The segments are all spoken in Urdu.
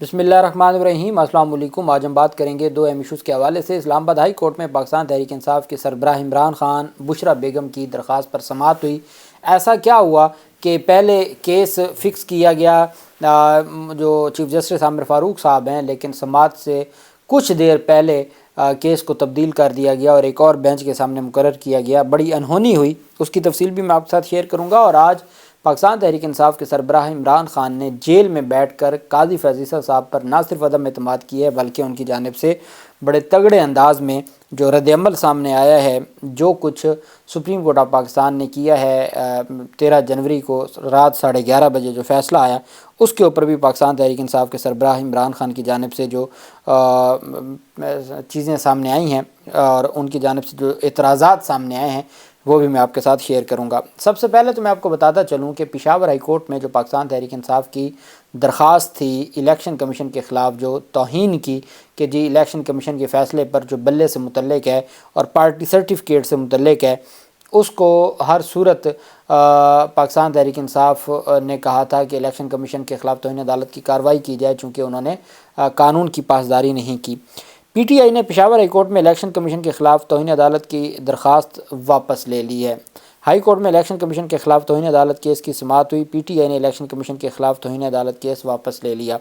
بسم اللہ الرحمن الرحیم۔ السلام علیکم۔ آج ہم بات کریں گے دو اہم ایشوز کے حوالے سے۔ اسلام آباد ہائی کورٹ میں پاکستان تحریک انصاف کے سربراہ عمران خان بشرا بیگم کی درخواست پر سماعت ہوئی۔ ایسا کیا ہوا کہ پہلے کیس فکس کیا گیا جو چیف جسٹس عامر فاروق صاحب ہیں، لیکن سماعت سے کچھ دیر پہلے کیس کو تبدیل کر دیا گیا اور ایک اور بینچ کے سامنے مقرر کیا گیا۔ بڑی انہونی ہوئی، اس کی تفصیل بھی میں آپ کے ساتھ شیئر کروں گا۔ اور آج پاکستان تحریک انصاف کے سربراہ عمران خان نے جیل میں بیٹھ کر قاضی فیض عیسیٰ صاحب پر نہ صرف عدم اعتماد کی ہے بلکہ ان کی جانب سے بڑے تگڑے انداز میں جو رد عمل سامنے آیا ہے، جو کچھ سپریم کورٹ آف پاکستان نے کیا ہے 13 جنوری کو رات 11:30 بجے جو فیصلہ آیا، اس کے اوپر بھی پاکستان تحریک انصاف کے سربراہ عمران خان کی جانب سے جو چیزیں سامنے آئی ہیں اور ان کی جانب سے جو اعتراضات سامنے آئے ہیں وہ بھی میں آپ کے ساتھ شیئر کروں گا۔ سب سے پہلے تو میں آپ کو بتاتا چلوں کہ پشاور ہائی کورٹ میں جو پاکستان تحریک انصاف کی درخواست تھی الیکشن کمیشن کے خلاف جو توہین کی کہ جی الیکشن کمیشن کے فیصلے پر جو بلے سے متعلق ہے اور پارٹی سرٹیفکیٹ سے متعلق ہے، اس کو ہر صورت پاکستان تحریک انصاف نے کہا تھا کہ الیکشن کمیشن کے خلاف توہین عدالت کی کارروائی کی جائے، چونکہ انہوں نے قانون کی پاسداری نہیں کی۔ پی ٹی آئی نے پشاور ہائی کورٹ میں الیکشن کمیشن کے خلاف توہین عدالت کی درخواست واپس لے لی ہے۔ ہائی کورٹ میں الیکشن کمیشن کے خلاف توہین عدالت کیس کی سماعت ہوئی۔ پی ٹی آئی نے الیکشن کمیشن کے خلاف توہین عدالت کیس واپس لے لیا۔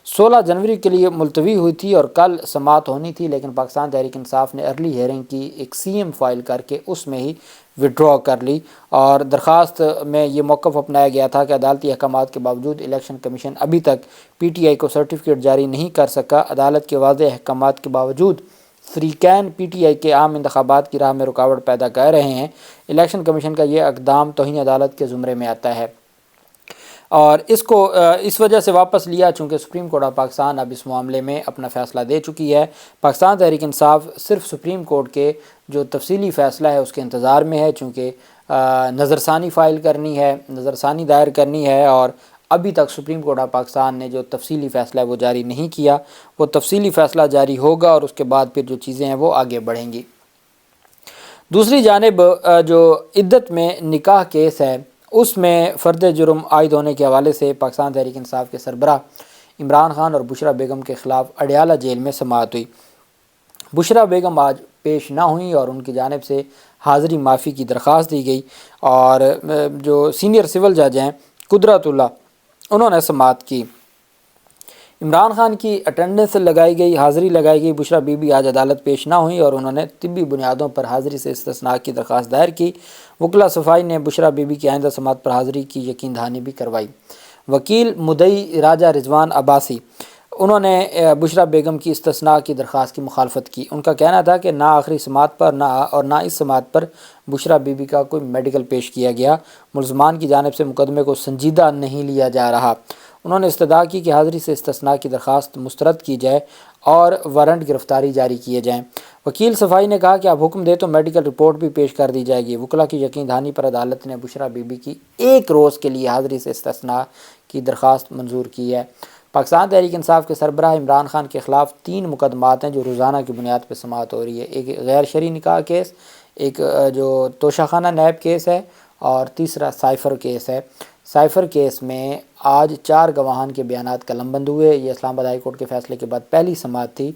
16 جنوری کے لیے ملتوی ہوئی تھی اور کل سماعت ہونی تھی، لیکن پاکستان تحریک انصاف نے ارلی ہیئرنگ کی ایک سی ایم فائل کر کے اس میں ہی وڈرا کر لی، اور درخواست میں یہ موقف اپنایا گیا تھا کہ عدالتی احکامات کے باوجود الیکشن کمیشن ابھی تک پی ٹی آئی کو سرٹیفکیٹ جاری نہیں کر سکا۔ عدالت کے واضح احکامات کے باوجود فریقین پی ٹی آئی کے عام انتخابات کی راہ میں رکاوٹ پیدا کر رہے ہیں۔ الیکشن کمیشن کا یہ اقدام توہین عدالت کے زمرے میں آتا ہے اور اس کو اس وجہ سے واپس لیا چونکہ سپریم کورٹ آف پاکستان اب اس معاملے میں اپنا فیصلہ دے چکی ہے۔ پاکستان تحریک انصاف صرف سپریم کورٹ کے جو تفصیلی فیصلہ ہے اس کے انتظار میں ہے، چونکہ نظرثانی فائل کرنی ہے، نظرثانی دائر کرنی ہے، اور ابھی تک سپریم کورٹ آف پاکستان نے جو تفصیلی فیصلہ ہے وہ جاری نہیں کیا۔ وہ تفصیلی فیصلہ جاری ہوگا اور اس کے بعد پھر جو چیزیں ہیں وہ آگے بڑھیں گی۔ دوسری جانب جو عدت میں نکاح کیس ہے، اس میں فرد جرم عائد ہونے کے حوالے سے پاکستان تحریک انصاف کے سربراہ عمران خان اور بشرا بیگم کے خلاف اڈیالہ جیل میں سماعت ہوئی۔ بشرا بیگم آج پیش نہ ہوئیں اور ان کی جانب سے حاضری معافی کی درخواست دی گئی، اور جو سینئر سول جج ہیں قدرت اللہ، انہوں نے سماعت کی۔ عمران خان کی اٹینڈنس لگائی گئی، حاضری لگائی گئی۔ بشرا بی بی آج عدالت پیش نہ ہوئیں اور انہوں نے طبی بنیادوں پر حاضری سے استثناء کی درخواست دائر کی۔ وکلا صفائی نے بشرا بی بی کی آئندہ سماعت پر حاضری کی یقین دہانی بھی کروائی۔ وکیل مدعی راجہ رضوان عباسی، انہوں نے بشرا بیگم کی استثناء کی درخواست کی مخالفت کی۔ ان کا کہنا تھا کہ نہ آخری سماعت پر نہ اس سماعت پر بشرا بی بی کا کوئی میڈیکل پیش کیا گیا۔ ملزمان کی جانب سے مقدمے کو سنجیدہ نہیں لیا جا رہا۔ انہوں نے استدعا کی کہ حاضری سے استثناء کی درخواست مسترد کی جائے اور وارنٹ گرفتاری جاری کیے جائیں۔ وکیل صفائی نے کہا کہ آپ حکم دیں تو میڈیکل رپورٹ بھی پیش کر دی جائے گی۔ وکلا کی یقین دہانی پر عدالت نے بشرا بی بی کی 1 روز کے لیے حاضری سے استثناء کی درخواست منظور کی ہے۔ پاکستان تحریک انصاف کے سربراہ عمران خان کے خلاف 3 مقدمات ہیں جو روزانہ کی بنیاد پر سماعت ہو رہی ہے۔ ایک غیر شرعی نکاح کیس، ایک جو توشہ خانہ نیب کیس ہے، اور تیسرا سائفر کیس ہے۔ سائفر کیس میں آج 4 گواہان کے بیانات قلمبند ہوئے۔ یہ اسلام آباد ہائی کورٹ کے فیصلے کے بعد پہلی سماعت تھی۔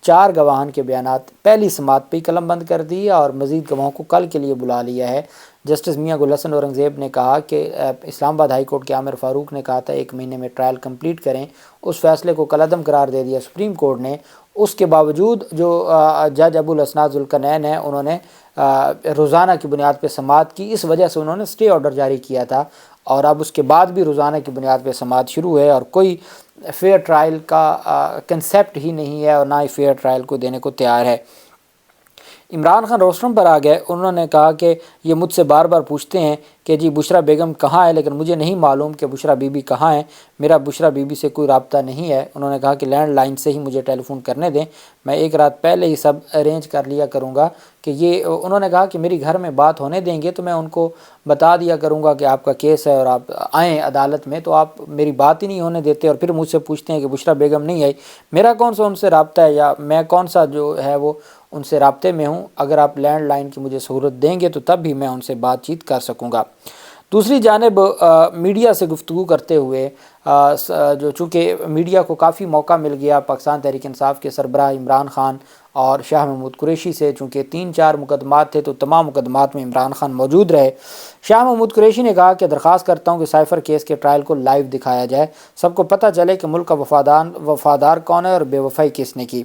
4 گواہان کے بیانات پہلی سماعت پہ قلم بند کر دی اور مزید گواہوں کو کل کے لیے بلا لیا ہے۔ جسٹس میاں گل حسن اورنگزیب نے کہا کہ اسلام آباد ہائی کورٹ کے عامر فاروق نے کہا تھا 1 مہینے میں ٹرائل کمپلیٹ کریں، اس فیصلے کو کالعدم قرار دے دیا سپریم کورٹ نے۔ اس کے باوجود جو جج ابو الاسناد ذوالقرنین ہیں، انہوں نے روزانہ کی بنیاد پہ سماعت کی، اس وجہ سے انہوں نے اسٹے آرڈر جاری کیا تھا، اور اب اس کے بعد بھی روزانہ کی بنیاد پہ سماعت شروع ہے، اور کوئی فیئر ٹرائل کا کنسیپٹ ہی نہیں ہے اور نہ ہی فیئر ٹرائل کو دینے کو تیار ہے۔ عمران خان روسٹرم پر آ گئے۔ انہوں نے کہا کہ یہ مجھ سے بار بار پوچھتے ہیں کہ جی بشرا بیگم کہاں ہے، لیکن مجھے نہیں معلوم کہ بشرا بی بی کہاں ہے، میرا بشرا بی بی سے کوئی رابطہ نہیں ہے۔ انہوں نے کہا کہ لینڈ لائن سے ہی مجھے ٹیلی فون کرنے دیں، میں 1 رات پہلے ہی سب ارینج کر لیا کروں گا کہ یہ انہوں نے کہا کہ میری گھر میں بات ہونے دیں گے تو میں ان کو بتا دیا کروں گا کہ آپ کا کیس ہے اور آپ آئیں عدالت میں، تو آپ میری بات ہی نہیں ہونے دیتے اور پھر مجھ سے پوچھتے ہیں کہ بشرا بیگم نہیں آئی، میرا کون سا ان سے رابطہ ہے یا میں کون سا جو ہے وہ ان سے رابطے میں ہوں۔ اگر آپ لینڈ لائن کی مجھے سہولت دیں گے تو تب بھی میں ان سے بات چیت کر سکوں گا۔ دوسری جانب میڈیا سے گفتگو کرتے ہوئے جو چونکہ میڈیا کو کافی موقع مل گیا پاکستان تحریک انصاف کے سربراہ عمران خان اور شاہ محمود قریشی سے، چونکہ 3-4 مقدمات تھے تو تمام مقدمات میں عمران خان موجود رہے۔ شاہ محمود قریشی نے کہا کہ درخواست کرتا ہوں کہ سائفر کیس کے ٹرائل کو لائیو دکھایا جائے، سب کو پتہ چلے کہ ملک کا وفادار کون ہے اور بے وفائی کس نے کی۔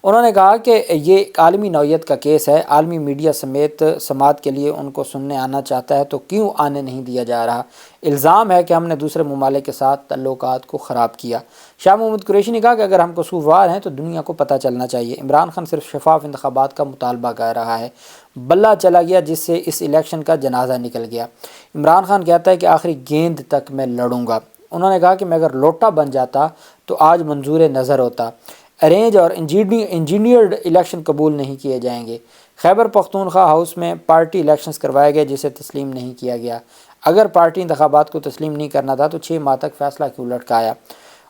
انہوں نے کہا کہ یہ ایک عالمی نوعیت کا کیس ہے، عالمی میڈیا سمیت سماعت کے لیے ان کو سننے آنا چاہتا ہے تو کیوں آنے نہیں دیا جا رہا؟ الزام ہے کہ ہم نے دوسرے ممالک کے ساتھ تعلقات کو خراب کیا۔ شاہ محمود قریشی نے کہا کہ اگر ہم قصوروار ہیں تو دنیا کو پتہ چلنا چاہیے۔ عمران خان صرف شفاف انتخابات کا مطالبہ کر رہا ہے، بلہ چلا گیا جس سے اس الیکشن کا جنازہ نکل گیا۔ عمران خان کہتا ہے کہ آخری گیند تک میں لڑوں گا۔ انہوں نے کہا کہ میں اگر لوٹا بن جاتا تو آج منظور نظر ہوتا۔ ارینج اور انجینئرڈ الیکشن قبول نہیں کیے جائیں گے۔ خیبر پختونخوا ہاؤس میں پارٹی الیکشنز کروائے گئے جسے تسلیم نہیں کیا گیا۔ اگر پارٹی انتخابات کو تسلیم نہیں کرنا تھا تو 6 ماہ تک فیصلہ کیوں لٹکایا؟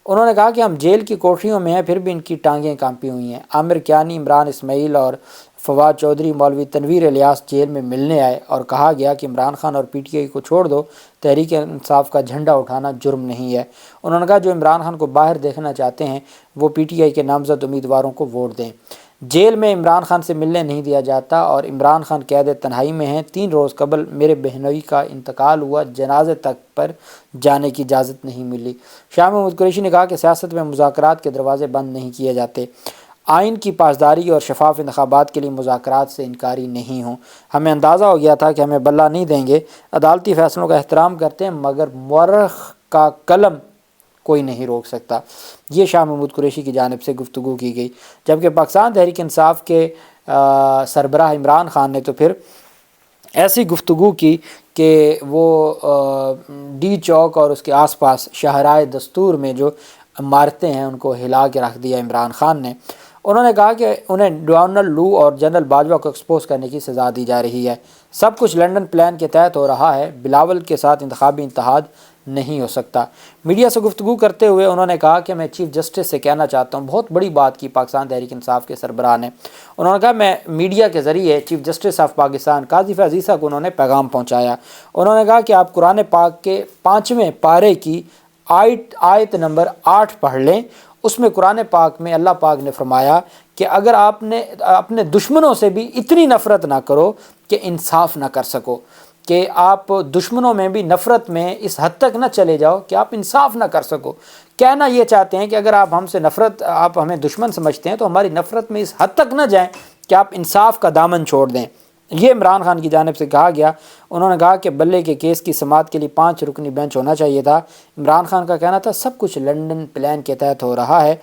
انہوں نے کہا کہ ہم جیل کی کوٹریوں میں ہیں پھر بھی ان کی ٹانگیں کانپی ہوئی ہیں۔ عامر کیانی، عمران اسماعیل اور فواد چودھری مولوی تنویر الیاس جیل میں ملنے آئے اور کہا گیا کہ عمران خان اور پی ٹی آئی کو چھوڑ دو، تحریک انصاف کا جھنڈا اٹھانا جرم نہیں ہے۔ انہوں نے کہا جو عمران خان کو باہر دیکھنا چاہتے ہیں وہ پی ٹی آئی کے نامزد امیدواروں کو ووٹ دیں۔ جیل میں عمران خان سے ملنے نہیں دیا جاتا اور عمران خان قید تنہائی میں ہیں۔ 3 روز قبل میرے بہنوئی کا انتقال ہوا، جنازے تک پر جانے کی اجازت نہیں ملی۔ شاہ محمود قریشی نے کہا کہ سیاست میں مذاکرات کے دروازے بند نہیں کیے جاتے۔ آئین کی پاسداری اور شفاف انتخابات کے لیے مذاکرات سے انکاری نہیں ہوں۔ ہمیں اندازہ ہو گیا تھا کہ ہمیں بلہ نہیں دیں گے۔ عدالتی فیصلوں کا احترام کرتے ہیں مگر مورخ کا قلم کوئی نہیں روک سکتا۔ یہ شاہ محمود قریشی کی جانب سے گفتگو کی گئی، جبکہ پاکستان تحریک انصاف کے سربراہ عمران خان نے تو پھر ایسی گفتگو کی کہ وہ ڈی چوک اور اس کے آس پاس شاہراہ دستور میں جو عمارتیں ہیں ان کو ہلا کے رکھ دیا عمران خان نے۔ انہوں نے کہا کہ انہیں ڈونلڈ لو اور جنرل باجوہ کو ایکسپوز کرنے کی سزا دی جا رہی ہے۔ سب کچھ لنڈن پلان کے تحت ہو رہا ہے، بلاول کے ساتھ انتخابی اتحاد نہیں ہو سکتا۔ میڈیا سے گفتگو کرتے ہوئے انہوں نے کہا کہ میں چیف جسٹس سے کہنا چاہتا ہوں، بہت بڑی بات کی پاکستان تحریک انصاف کے سربراہ نے۔ انہوں نے کہا میں میڈیا کے ذریعے چیف جسٹس آف پاکستان قاضی فیاض عیسیٰ کو انہوں نے پیغام پہنچایا۔ انہوں نے کہا کہ آپ قرآن پاک کے 5ویں پارے کی آیت نمبر 8 پڑھ لیں۔ اس میں قرآن پاک میں اللہ پاک نے فرمایا کہ اگر آپ نے اپنے دشمنوں سے بھی اتنی نفرت نہ کرو کہ انصاف نہ کر سکو، کہ آپ دشمنوں میں بھی نفرت میں اس حد تک نہ چلے جاؤ کہ آپ انصاف نہ کر سکو۔ کہنا یہ چاہتے ہیں کہ اگر آپ ہم سے نفرت، آپ ہمیں دشمن سمجھتے ہیں تو ہماری نفرت میں اس حد تک نہ جائیں کہ آپ انصاف کا دامن چھوڑ دیں۔ یہ عمران خان کی جانب سے کہا گیا۔ انہوں نے کہا کہ بلے کے کیس کی سماعت کے لیے 5 رکنی بینچ ہونا چاہیے تھا۔ عمران خان کا کہنا تھا سب کچھ لنڈن پلان کے تحت ہو رہا ہے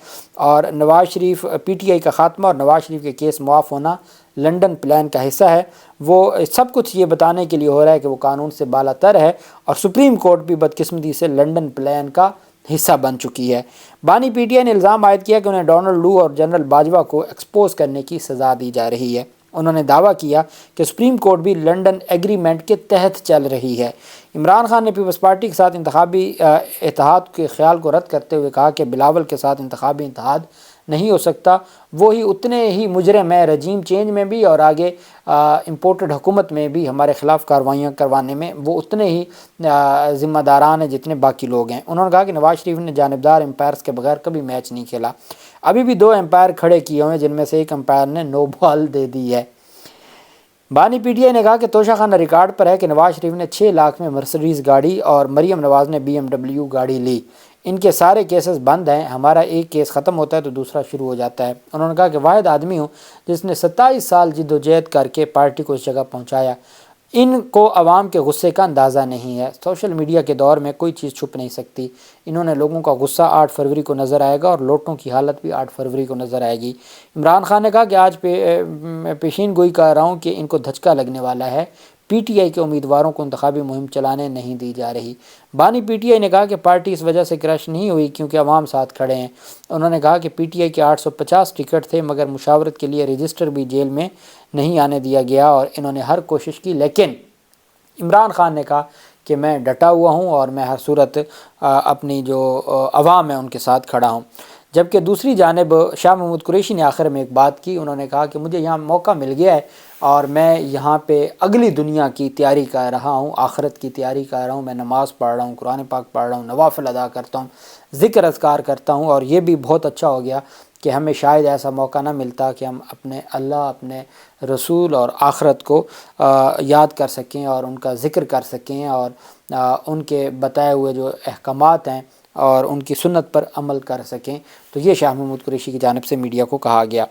اور Nawaz Sharif P T I کا خاتمہ اور نواز شریف کے کیس معاف ہونا لنڈن پلان کا حصہ ہے۔ وہ سب کچھ یہ بتانے کے لیے ہو رہا ہے کہ وہ قانون سے بالا تر ہے اور سپریم کورٹ بھی بدقسمتی سے لنڈن پلان کا حصہ بن چکی ہے۔ بانی پی ٹی آئی نے الزام عائد کیا کہ انہیں ڈونلڈ لو اور جنرل باجوہ کو ایکسپوز کرنے کی سزا دی جا رہی ہے۔ انہوں نے دعویٰ کیا کہ سپریم کورٹ بھی لنڈن ایگریمنٹ کے تحت چل رہی ہے۔ عمران خان نے پیپلز پارٹی کے ساتھ انتخابی اتحاد کے خیال کو رد کرتے ہوئے کہا کہ بلاول کے ساتھ انتخابی اتحاد نہیں ہو سکتا، وہی اتنے ہی مجرم ہیں رجیم چینج میں بھی اور آگے امپورٹڈ حکومت میں بھی ہمارے خلاف کارروائیاں کروانے میں وہ اتنے ہی ذمہ داران ہیں جتنے باقی لوگ ہیں۔ انہوں نے کہا کہ نواز شریف نے جانبدار امپائرز کے بغیر کبھی میچ نہیں کھیلا۔ ابھی بھی 2 امپائر کھڑے کیے ہوئے ہیں جن میں سے ایک امپائر نے نو بال دے دی ہے۔ بانی پی ٹی آئی نے کہا کہ توشہ خانہ ریکارڈ پر ہے کہ نواز شریف نے 6 لاکھ میں مرسڈیز گاڑی اور مریم نواز نے BMW گاڑی لی۔ ان کے سارے کیسز بند ہیں، ہمارا ایک کیس ختم ہوتا ہے تو دوسرا شروع ہو جاتا ہے۔ انہوں نے کہا کہ واحد آدمی ہوں جس نے 27 سال جد و جہد کر کے پارٹی کو اس جگہ پہنچایا۔ ان کو عوام کے غصے کا اندازہ نہیں ہے۔ سوشل میڈیا کے دور میں کوئی چیز چھپ نہیں سکتی۔ انہوں نے لوگوں کا غصہ 8 فروری کو نظر آئے گا اور لوٹوں کی حالت بھی 8 فروری کو نظر آئے گی۔ عمران خان نے کہا کہ آج پیشین گوئی کر رہا ہوں کہ ان کو دھچکا لگنے والا ہے، پی ٹی آئی کے امیدواروں کو انتخابی مہم چلانے نہیں دی جا رہی۔ بانی پی ٹی آئی نے کہا کہ پارٹی اس وجہ سے کرش نہیں ہوئی کیونکہ عوام ساتھ کھڑے ہیں۔ انہوں نے کہا کہ پی ٹی آئی کے 850 ٹکٹ تھے مگر مشاورت کے لیے رجسٹر بھی جیل میں نہیں آنے دیا گیا اور انہوں نے ہر کوشش کی، لیکن عمران خان نے کہا کہ میں ڈٹا ہوا ہوں اور میں ہر صورت اپنی جو عوام ہے ان کے ساتھ کھڑا ہوں۔ جبکہ دوسری جانب شاہ محمود قریشی نے آخر میں ایک بات کی، انہوں نے کہا کہ مجھے یہاں موقع مل گیا ہے اور میں یہاں پہ اگلی دنیا کی تیاری کر رہا ہوں، آخرت کی تیاری کر رہا ہوں، میں نماز پڑھ رہا ہوں، قرآن پاک پڑھ رہا ہوں، نوافل ادا کرتا ہوں، ذکر اذکار کرتا ہوں، اور یہ بھی بہت اچھا ہو گیا کہ ہمیں شاید ایسا موقع نہ ملتا کہ ہم اپنے اللہ، اپنے رسول اور آخرت کو یاد کر سکیں اور ان کا ذکر کر سکیں اور ان کے بتائے ہوئے جو احکامات ہیں اور ان کی سنت پر عمل کر سکیں۔ تو یہ شاہ محمود قریشی کی جانب سے میڈیا کو کہا گیا۔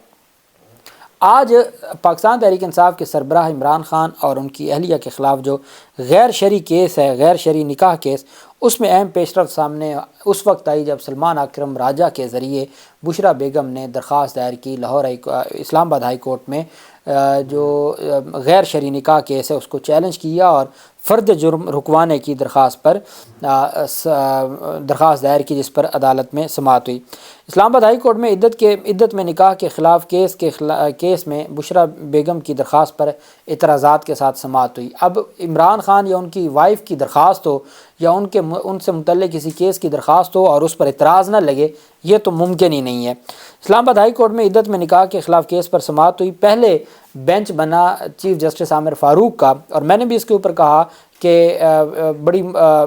آج پاکستان تحریک انصاف کے سربراہ عمران خان اور ان کی اہلیہ کے خلاف جو غیر شرعی کیس ہے، غیر شرعی نکاح کیس، اس میں اہم پیش رفت سامنے اس وقت آئی جب سلمان اکرم راجہ کے ذریعے بشریٰ بیگم نے درخواست دائر کی لاہور اسلام آباد ہائی کورٹ میں، جو غیر شرعی نکاح کیس ہے اس کو چیلنج کیا اور فرد جرم رکوانے کی درخواست دائر کی، جس پر عدالت میں سماعت ہوئی۔ اسلام آباد ہائی کورٹ میں عدت میں نکاح کے خلاف کیس میں بشریٰ بیگم کی درخواست پر اعتراضات کے ساتھ سماعت ہوئی۔ اب عمران خان یا ان کی وائف کی درخواست ہو یا ان سے متعلق کسی کیس کی درخواست ہو اور اس پر اعتراض نہ لگے، یہ تو ممکن ہی نہیں ہے۔ اسلام آباد ہائی کورٹ میں عدت میں نکاح کے خلاف کیس پر سماعت ہوئی۔ پہلے بینچ بنا چیف جسٹس عامر فاروق کا، اور میں نے بھی اس کے اوپر کہا کہ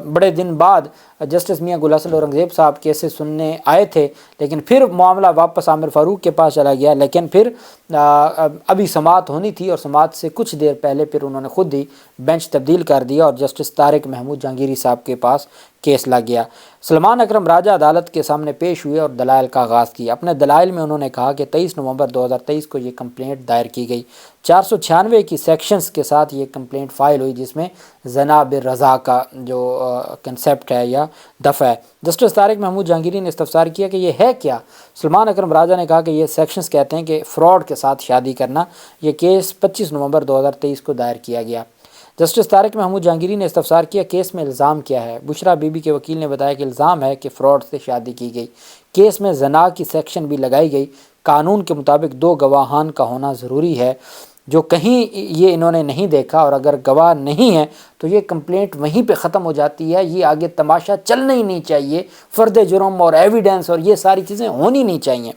بڑے دن بعد جسٹس میاں گل حسن اورنگزیب صاحب کیسز سننے آئے تھے، لیکن پھر معاملہ واپس عامر فاروق کے پاس چلا گیا، لیکن پھر ابھی سماعت ہونی تھی اور سماعت سے کچھ دیر پہلے پھر انہوں نے خود ہی بینچ تبدیل کر دیا اور جسٹس طارق محمود جہانگیری صاحب کے پاس کیس لگ گیا۔ سلمان اکرم راجہ عدالت کے سامنے پیش ہوئے اور دلائل کا آغاز کیا۔ اپنے دلائل میں انہوں نے کہا کہ 23 نومبر 2023 کو یہ کمپلینٹ دائر کی گئی، 496 کی سیکشنز کے ساتھ یہ کمپلینٹ فائل ہوئی، جس میں زنا بالرضا کا جو کنسیپٹ ہے یا دفعہ ہے۔ جسٹس طارق محمود جہانگیری نے استفسار کیا کہ یہ ہے کیا؟ سلمان اکرم راجہ نے کہا کہ یہ سیکشنز کہتے ہیں کہ فراڈ کے ساتھ شادی کرنا۔ یہ کیس 25 نومبر 2023 کو دائر کیا گیا۔ جسٹس طارق محمود جہانگیری نے استفسار کیا کیس میں الزام کیا ہے؟ بشریٰ بی بی کے وکیل نے بتایا کہ الزام ہے کہ فراڈ سے شادی کی گئی، کیس میں زنا کی سیکشن بھی لگائی گئی، قانون کے مطابق 2 گواہان کا ہونا ضروری ہے، جو کہیں یہ انہوں نے نہیں دیکھا، اور اگر گواہ نہیں ہے تو یہ کمپلینٹ وہیں پہ ختم ہو جاتی ہے، یہ آگے تماشا چلنا ہی نہیں چاہیے، فرد جرم اور ایویڈنس اور یہ ساری چیزیں ہونی نہیں چاہیے،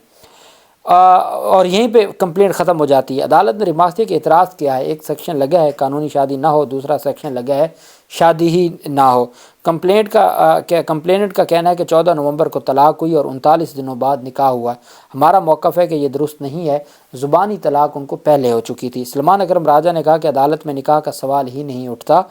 اور یہیں پہ کمپلینٹ ختم ہو جاتی ہے۔ عدالت نے ریمارک کیا کہ اعتراض کیا ہے، ایک سیکشن لگا ہے قانونی شادی نہ ہو، دوسرا سیکشن لگا ہے شادی ہی نہ ہو۔ کمپلینٹ کا کہنا ہے کہ 14 نومبر کو طلاق ہوئی اور 39 دنوں بعد نکاح ہوا۔ ہمارا موقف ہے کہ یہ درست نہیں ہے، زبانی طلاق ان کو پہلے ہو چکی تھی۔ سلمان اکرم راجہ نے کہا کہ عدالت میں نکاح کا سوال ہی نہیں اٹھتا،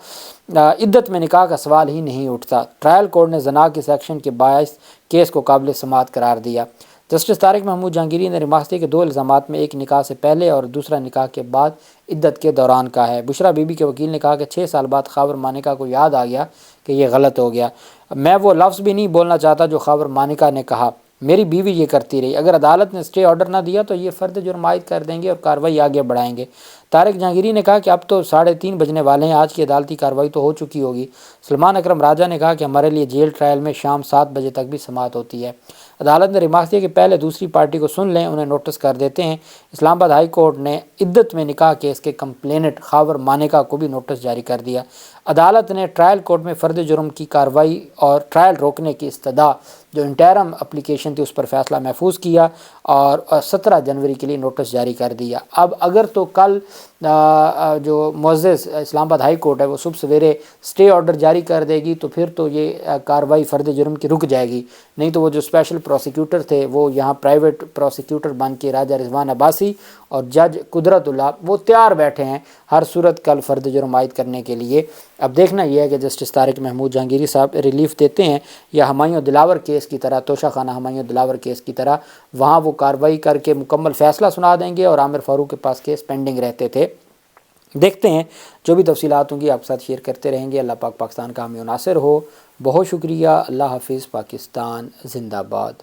عدت میں نکاح کا سوال ہی نہیں اٹھتا۔ ٹرائل کورٹ نے زنا کے سیکشن کے باعث کیس کو قابل سماعت قرار دیا۔ جسٹس طارق محمود جہانگیری نے ریمارک کیا کہ 2 الزامات میں ایک نکاح سے پہلے اور دوسرا نکاح کے بعد عدت کے دوران کا ہے۔ بشریٰ بی بی کے وکیل نے کہا کہ 6 سال بعد خاور مانیکا کو یاد آ گیا کہ یہ غلط ہو گیا۔ میں وہ لفظ بھی نہیں بولنا چاہتا جو خاور مانیکا نے کہا، میری بیوی یہ کرتی رہی، اگر عدالت نے اسٹے آرڈر نہ دیا تو یہ فرد جرم عائد کر دیں گے اور کارروائی آگے بڑھائیں گے۔ طارق جہانگیری نے کہا کہ اب تو 3:30 بجنے والے ہیں، آج کی عدالتی کارروائی تو ہو چکی ہوگی۔ سلمان اکرم راجہ نے کہا کہ ہمارے لیے جیل ٹرائل میں شام 7 بجے تک بھی سماعت ہوتی ہے۔ عدالت نے ریمارک کیا کہ پہلے دوسری پارٹی کو سن لیں، انہیں نوٹس کر دیتے ہیں۔ اسلام آباد ہائی کورٹ نے عدت میں نکاح کیس کے کمپلیننٹ خاور مانیکا کو بھی نوٹس جاری کر دیا۔ عدالت نے ٹرائل کورٹ میں فرد جرم کی کارروائی اور ٹرائل روکنے کی استدعا جو انٹرم اپلیکیشن تھی اس پر فیصلہ محفوظ کیا اور 17 جنوری کے لیے نوٹس جاری کر دیا۔ اب اگر تو کل جو معزز اسلام آباد ہائی کورٹ ہے وہ صبح سویرے اسٹے آرڈر جاری کر دے گی تو پھر تو یہ کارروائی فرد جرم کی رک جائے گی، نہیں تو وہ جو اسپیشل پروسیکیوٹر تھے وہ یہاں پرائیویٹ پروسیکیوٹر بن کے راجہ رضوان عباسی اور جج قدرت اللہ وہ تیار بیٹھے ہیں ہر صورت کل فرد جرم عائد کرنے کے لیے۔ اب دیکھنا یہ ہے کہ جسٹس طارق محمود جہانگیری صاحب ریلیف دیتے ہیں یا ہمایوں دلاور کیس کی طرح، توشہ خانہ ہمایوں دلاور کیس کی طرح وہاں وہ کارروائی کر کے مکمل فیصلہ سنا دیں گے، اور عامر فاروق کے پاس کیس پینڈنگ رہتے تھے۔ دیکھتے ہیں جو بھی تفصیلات ہوں گی آپ ساتھ شیئر کرتے رہیں گے۔ اللہ پاک پاکستان کا حامی و ناصر ہو۔ بہت شکریہ۔ اللہ حافظ۔ پاکستان زندہ باد۔